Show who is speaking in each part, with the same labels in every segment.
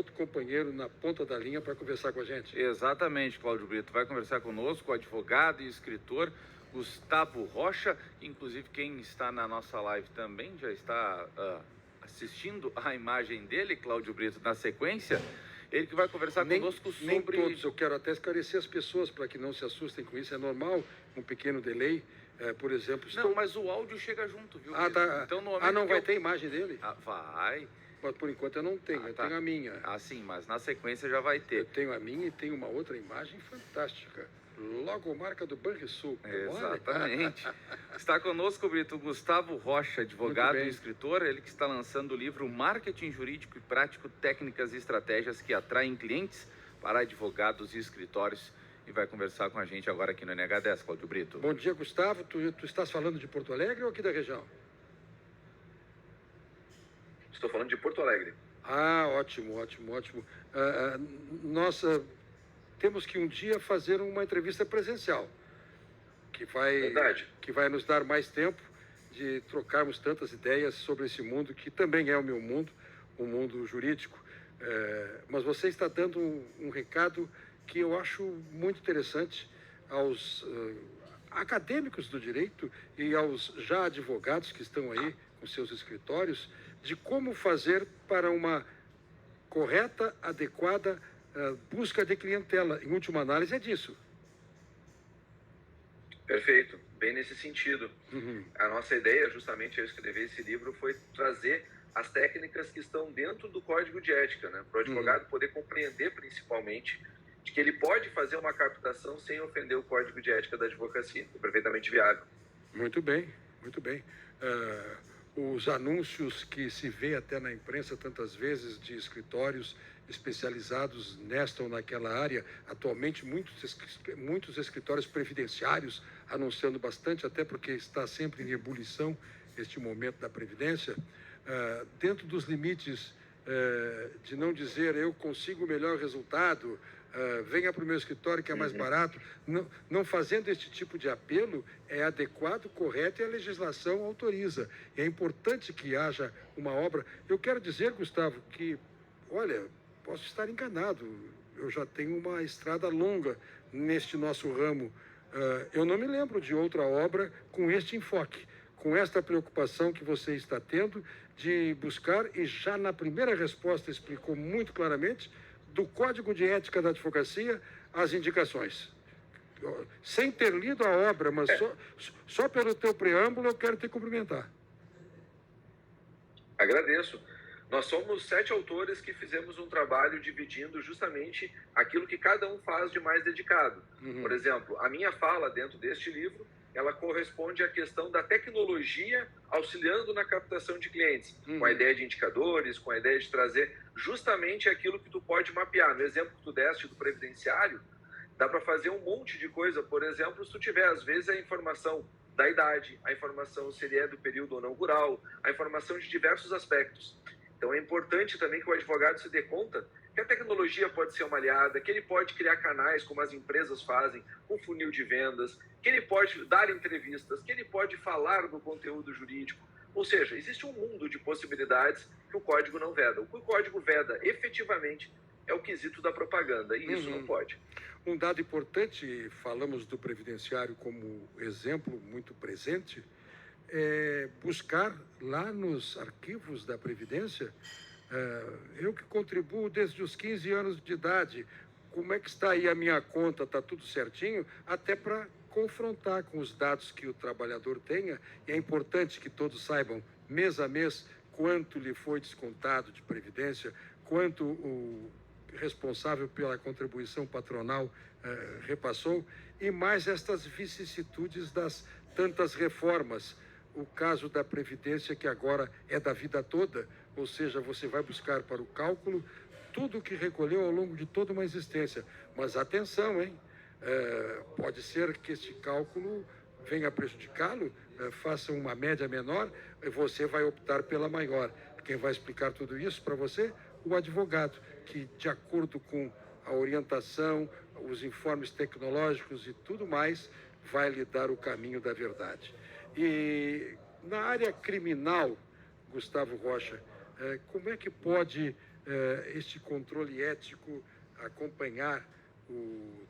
Speaker 1: outro companheiro na ponta da linha para conversar com a gente.
Speaker 2: Exatamente, Cláudio Brito. Vai conversar conosco o advogado e escritor Gustavo Rocha. Inclusive, quem está na nossa live também já está assistindo a imagem dele, Cláudio Brito, na sequência. Ele que vai conversar conosco sobre...
Speaker 1: Nem todos, eu quero até esclarecer as pessoas para que não se assustem com isso. É normal um pequeno delay, por exemplo...
Speaker 2: Não, mas o áudio chega junto, viu?
Speaker 1: Tá.
Speaker 2: Então,
Speaker 1: não vai ter imagem dele?
Speaker 2: Vai.
Speaker 1: Mas por enquanto eu não tenho, eu tenho a minha.
Speaker 2: Sim, mas na sequência já vai ter.
Speaker 1: Eu tenho a minha e tenho uma outra imagem fantástica. Logomarca do Banrisul.
Speaker 2: Exatamente. Está conosco, Brito, Gustavo Rocha, advogado e escritor. Ele que está lançando o livro Marketing Jurídico e Prático, Técnicas e Estratégias que Atraem Clientes para Advogados e Escritórios. E vai conversar com a gente agora aqui no NH10, Cláudio Brito.
Speaker 1: Bom dia, Gustavo. Tu estás falando de Porto Alegre ou aqui da região?
Speaker 3: Estou falando de Porto Alegre.
Speaker 1: Ótimo. Nós temos que um dia fazer uma entrevista presencial, que vai nos dar mais tempo de trocarmos tantas ideias sobre esse mundo, que também é o meu mundo, o mundo jurídico. Mas você está dando um recado que eu acho muito interessante aos acadêmicos do direito e aos já advogados que estão aí com seus escritórios, de como fazer para uma correta, adequada busca de clientela. Em última análise, é disso.
Speaker 3: Perfeito, bem nesse sentido. A nossa ideia, justamente, ao escrever esse livro, foi trazer as técnicas que estão dentro do Código de Ética, né? Para o advogado poder compreender, principalmente, de que ele pode fazer uma captação sem ofender o Código de Ética da advocacia. É perfeitamente viável.
Speaker 1: Muito bem. Os anúncios que se vê até na imprensa tantas vezes de escritórios especializados nesta ou naquela área, atualmente muitos escritórios previdenciários anunciando bastante, até porque está sempre em ebulição este momento da Previdência, dentro dos limites de não dizer eu consigo o melhor resultado, venha para o meu escritório que é mais barato, não fazendo este tipo de apelo é adequado, correto e a legislação autoriza. É importante que haja uma obra. Eu quero dizer, Gustavo, que, olha, posso estar enganado, eu já tenho uma estrada longa neste nosso ramo. Eu não me lembro de outra obra com este enfoque, com esta preocupação que você está tendo de buscar, e já na primeira resposta explicou muito claramente, do Código de Ética da Advocacia, as indicações. Sem ter lido a obra, mas só pelo teu preâmbulo, eu quero te cumprimentar.
Speaker 3: Agradeço. Nós somos 7 autores que fizemos um trabalho dividindo justamente aquilo que cada um faz de mais dedicado. Por exemplo, a minha fala dentro deste livro, ela corresponde à questão da tecnologia auxiliando na captação de clientes, com a ideia de indicadores, com a ideia de trazer justamente aquilo que tu pode mapear. No exemplo que tu deste do previdenciário, dá para fazer um monte de coisa. Por exemplo, se tu tiver, às vezes, a informação da idade, a informação se ele é do período ou não rural, a informação de diversos aspectos. Então é importante também que o advogado se dê conta que a tecnologia pode ser uma aliada, que ele pode criar canais como as empresas fazem, um funil de vendas, que ele pode dar entrevistas, que ele pode falar do conteúdo jurídico. Ou seja, existe um mundo de possibilidades que o código não veda. O que o código veda efetivamente é o quesito da propaganda, e isso não pode.
Speaker 1: Um dado importante, falamos do previdenciário como exemplo muito presente, é buscar lá nos arquivos da Previdência, eu que contribuo desde os 15 anos de idade, como é que está aí a minha conta, está tudo certinho, até para confrontar com os dados que o trabalhador tenha. E é importante que todos saibam, mês a mês, quanto lhe foi descontado de Previdência, quanto o responsável pela contribuição patronal repassou, e mais estas vicissitudes das tantas reformas. O caso da Previdência, que agora é da vida toda, ou seja, você vai buscar para o cálculo tudo o que recolheu ao longo de toda uma existência. Mas atenção, hein? Pode ser que este cálculo venha prejudicá-lo, faça uma média menor, e você vai optar pela maior. Quem vai explicar tudo isso para você? O advogado, que de acordo com a orientação, os informes tecnológicos e tudo mais, vai lhe dar o caminho da verdade. E na área criminal, Gustavo Rocha, como é que pode este controle ético, acompanhar o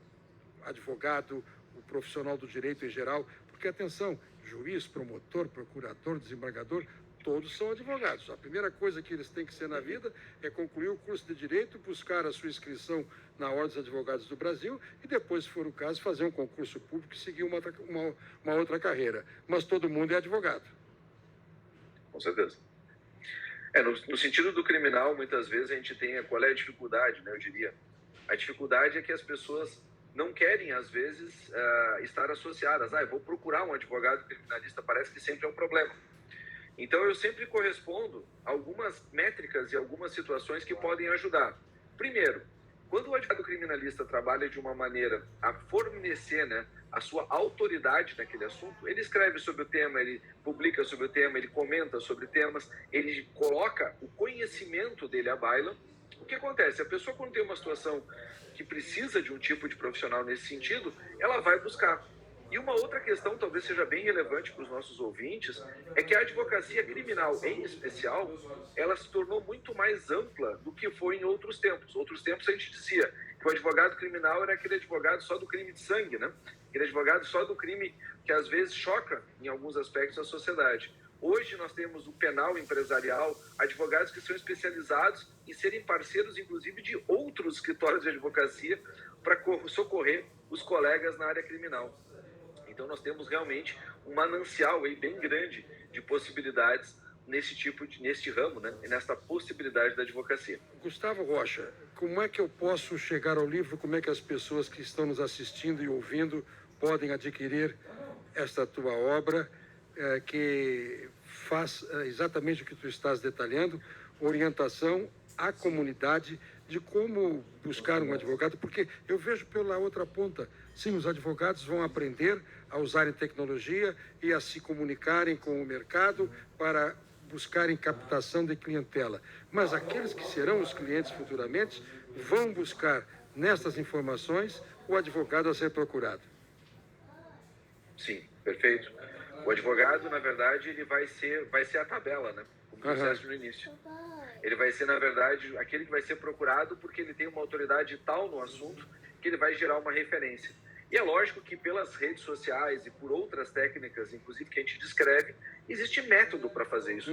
Speaker 1: advogado, o profissional do direito em geral, porque, atenção, juiz, promotor, procurador, desembargador, todos são advogados. A primeira coisa que eles têm que ser na vida é concluir o curso de Direito, buscar a sua inscrição na Ordem dos Advogados do Brasil e depois, se for o caso, fazer um concurso público e seguir uma outra carreira. Mas todo mundo é advogado.
Speaker 3: Com certeza. No sentido do criminal, muitas vezes a gente tem qual é a dificuldade, né, eu diria. A dificuldade é que as pessoas não querem, às vezes, estar associadas. Eu vou procurar um advogado criminalista, parece que sempre é um problema. Então, eu sempre correspondo a algumas métricas e algumas situações que podem ajudar. Primeiro, quando o advogado criminalista trabalha de uma maneira a fornecer, né, a sua autoridade naquele assunto, ele escreve sobre o tema, ele publica sobre o tema, ele comenta sobre temas, ele coloca o conhecimento dele à baila. O que acontece? A pessoa, quando tem uma situação que precisa de um tipo de profissional nesse sentido, ela vai buscar. E uma outra questão, talvez seja bem relevante para os nossos ouvintes, é que a advocacia criminal, em especial, ela se tornou muito mais ampla do que foi em outros tempos. Outros tempos a gente dizia que o advogado criminal era aquele advogado só do crime de sangue, né? Aquele advogado só do crime que às vezes choca em alguns aspectos a sociedade. Hoje nós temos o penal empresarial, advogados que são especializados em serem parceiros, inclusive, de outros escritórios de advocacia para socorrer os colegas na área criminal. Então nós temos realmente um manancial aí bem grande de possibilidades neste ramo, né? E nesta possibilidade da advocacia.
Speaker 1: Gustavo Rocha, como é que eu posso chegar ao livro? Como é que as pessoas que estão nos assistindo e ouvindo podem adquirir esta tua obra, que faz exatamente o que tu estás detalhando, orientação à comunidade de como buscar um advogado? Porque eu vejo pela outra ponta, sim, os advogados vão aprender a usarem tecnologia e a se comunicarem com o mercado para buscarem captação de clientela. Mas aqueles que serão os clientes futuramente vão buscar nestas informações o advogado a ser procurado.
Speaker 3: Sim, perfeito. O advogado, na verdade, ele vai ser a tabela, né? Como tu disseste no início. Ele vai ser, na verdade, aquele que vai ser procurado porque ele tem uma autoridade tal no assunto que ele vai gerar uma referência. E é lógico que pelas redes sociais e por outras técnicas, inclusive, que a gente descreve, existe método para fazer isso.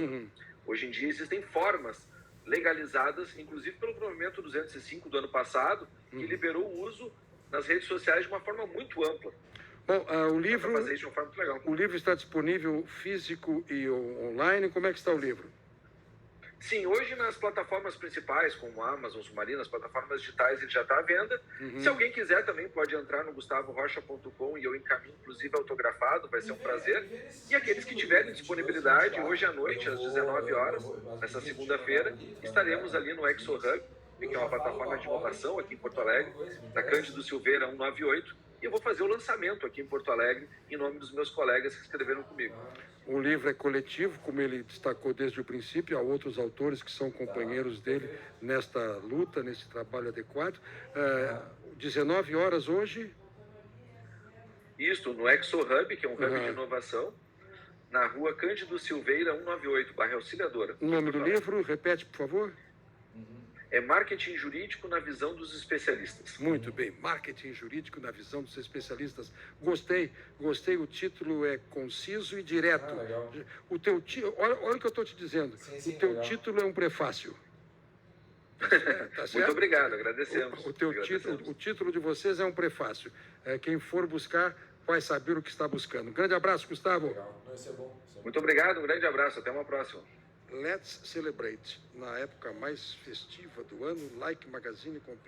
Speaker 3: Hoje em dia existem formas legalizadas, inclusive pelo provimento 205 do ano passado, que liberou o uso nas redes sociais de uma forma muito ampla.
Speaker 1: Bom, o livro,
Speaker 3: fazer isso de uma forma muito legal.
Speaker 1: O livro está disponível físico e online. Como é que está o livro?
Speaker 3: Sim, hoje nas plataformas principais, como Amazon, Submarino, as plataformas digitais, ele já está à venda. Se alguém quiser também pode entrar no gustavorocha.com e eu encaminho, inclusive, autografado, vai ser um prazer. E aqueles que tiverem disponibilidade, hoje à noite, às 19 horas, nessa segunda-feira, estaremos ali no ExoHub, que é uma plataforma de inovação aqui em Porto Alegre, na Cândido Silveira 198, e eu vou fazer o lançamento aqui em Porto Alegre, em nome dos meus colegas que escreveram comigo.
Speaker 1: O livro é coletivo, como ele destacou desde o princípio, há outros autores que são companheiros dele nesta luta, nesse trabalho adequado. 19 horas hoje?
Speaker 3: Isso, no ExoHub, que é um hub de inovação, na rua Cândido Silveira 198, bairro Auxiliadora.
Speaker 1: O nome do livro, repete, por favor.
Speaker 3: É Marketing Jurídico na Visão dos Especialistas.
Speaker 1: Muito bem, Marketing Jurídico na Visão dos Especialistas. Gostei, o título é conciso e direto. O teu olha o que eu estou te dizendo, o teu título é um prefácio. Tá certo?
Speaker 3: Muito obrigado, agradecemos.
Speaker 1: O título de vocês é um prefácio. Quem for buscar vai saber o que está buscando. Um grande abraço, Gustavo.
Speaker 3: Muito obrigado, um grande abraço, até uma próxima.
Speaker 1: Let's Celebrate, na época mais festiva do ano, Like Magazine completa.